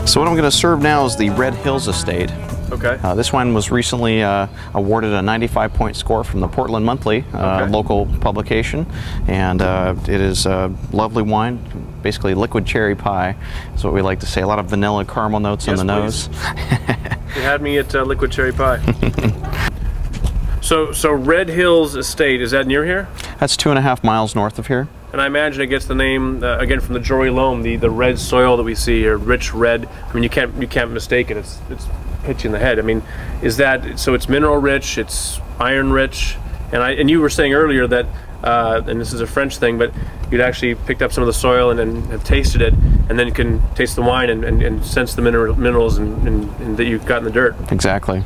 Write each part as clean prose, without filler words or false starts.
So what I'm going to serve now is the Red Hills Estate. Okay. This wine was recently awarded a 95-point score from the Portland Monthly, local publication, and it is a lovely wine, basically liquid cherry pie is what we like to say. A lot of vanilla caramel notes on the nose. You had me at liquid cherry pie. So Red Hills Estate, is that near here? That's 2.5 miles north of here. And I imagine it gets the name again from the Jory loam, the red soil that we see here, rich red. I mean, you can't mistake it. It's hit you in the head. I mean, is that so? It's mineral rich, it's iron rich, and you were saying earlier that, and this is a French thing, but you'd actually picked up some of the soil and have tasted it, and then you can taste the wine and sense the minerals and that you've got in the dirt. Exactly.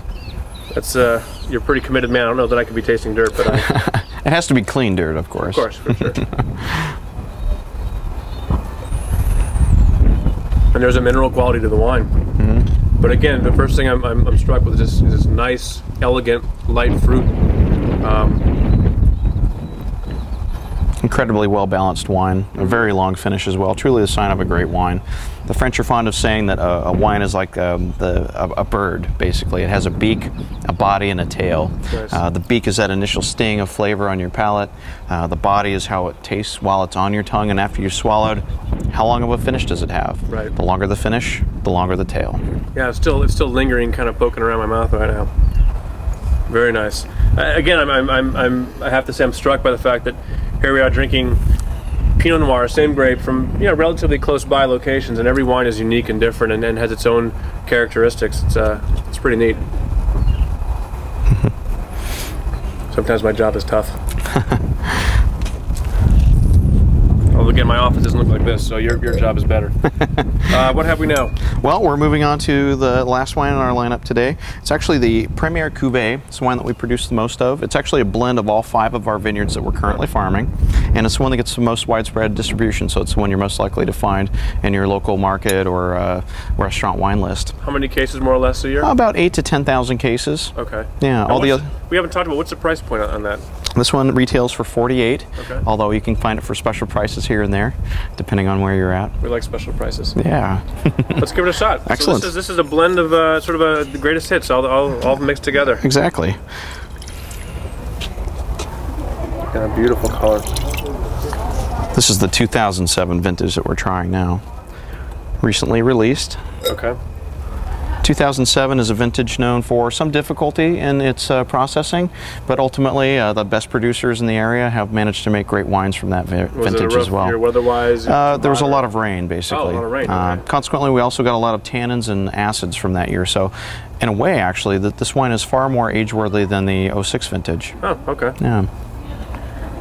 That's you're a pretty committed man. I don't know that I could be tasting dirt, but it has to be clean dirt, of course. Of course, for sure. And there's a mineral quality to the wine. Mm-hmm. But again, the first thing I'm struck with is this nice, elegant, light fruit. Incredibly well-balanced wine, a very long finish as well, truly the sign of a great wine. The French are fond of saying that a wine is like a bird, basically. It has a beak, a body, and a tail. Nice. The beak is that initial sting of flavor on your palate. The body is how it tastes while it's on your tongue, and after you've swallowed, how long of a finish does it have? Right. The longer the finish, the longer the tail. Yeah, it's still lingering, kind of poking around my mouth right now. Very nice. Again, I have to say I'm struck by the fact that here we are drinking Pinot Noir, same grape, from relatively close by locations, and every wine is unique and different and has its own characteristics. It's pretty neat. Sometimes my job is tough. Although again, my office doesn't look like this, so your job is better. What have we now? Well, we're moving on to the last wine in our lineup today. It's actually the Premier Cuvée. It's the wine that we produce the most of. It's actually a blend of all 5 of our vineyards that we're currently farming, and it's the one that gets the most widespread distribution, so it's the one you're most likely to find in your local market or restaurant wine list. How many cases more or less a year? About 8,000 to 10,000 cases. Okay. Yeah. We haven't talked about what's the price point on that? This one retails for $48, okay, although you can find it for special prices here and there, depending on where you're at. We like special prices. Yeah. Let's give it a shot. Excellent. So this is a blend of sort of the greatest hits, all mixed together. Exactly. And a beautiful color. This is the 2007 vintage that we're trying now. Recently released. Okay. 2007 is a vintage known for some difficulty in its processing, but ultimately the best producers in the area have managed to make great wines from that vintage as well. Year weather-wise? There was a lot of rain, basically. Oh, a lot of rain. Okay. Consequently, we also got a lot of tannins and acids from that year. So, in a way, actually, this wine is far more age-worthy than the 06 vintage. Oh, okay. Yeah.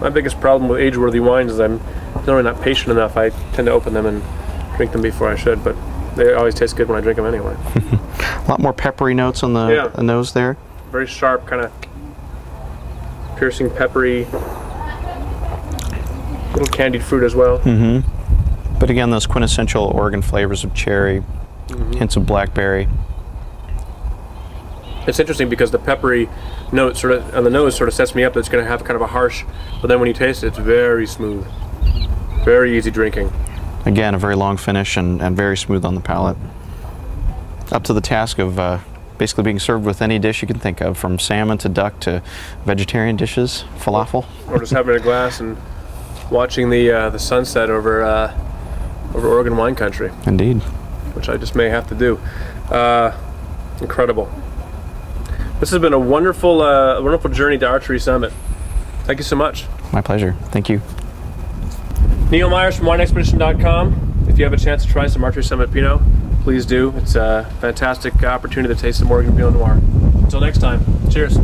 My biggest problem with age-worthy wines is I'm generally not patient enough. I tend to open them and drink them before I should, but they always taste good when I drink them anyway. A lot more peppery notes on the nose there. Very sharp, kind of piercing, peppery, little candied fruit as well. Mm-hmm. But again, those quintessential Oregon flavors of cherry, hints of blackberry. It's interesting because the peppery note sort of on the nose sort of sets me up that it's going to have kind of a harsh, but then when you taste it, it's very smooth, very easy drinking. Again, a very long finish and very smooth on the palate. Up to the task of basically being served with any dish you can think of, from salmon to duck to vegetarian dishes, falafel. Or just having a glass and watching the sunset over Oregon wine country. Indeed. Which I just may have to do. Incredible. This has been a wonderful, wonderful journey to Archery Summit. Thank you so much. My pleasure. Thank you. Neil Myers from WineExpedition.com. If you have a chance to try some Archery Summit Pinot, please do. It's a fantastic opportunity to taste some Oregon Pinot Noir. Until next time, cheers.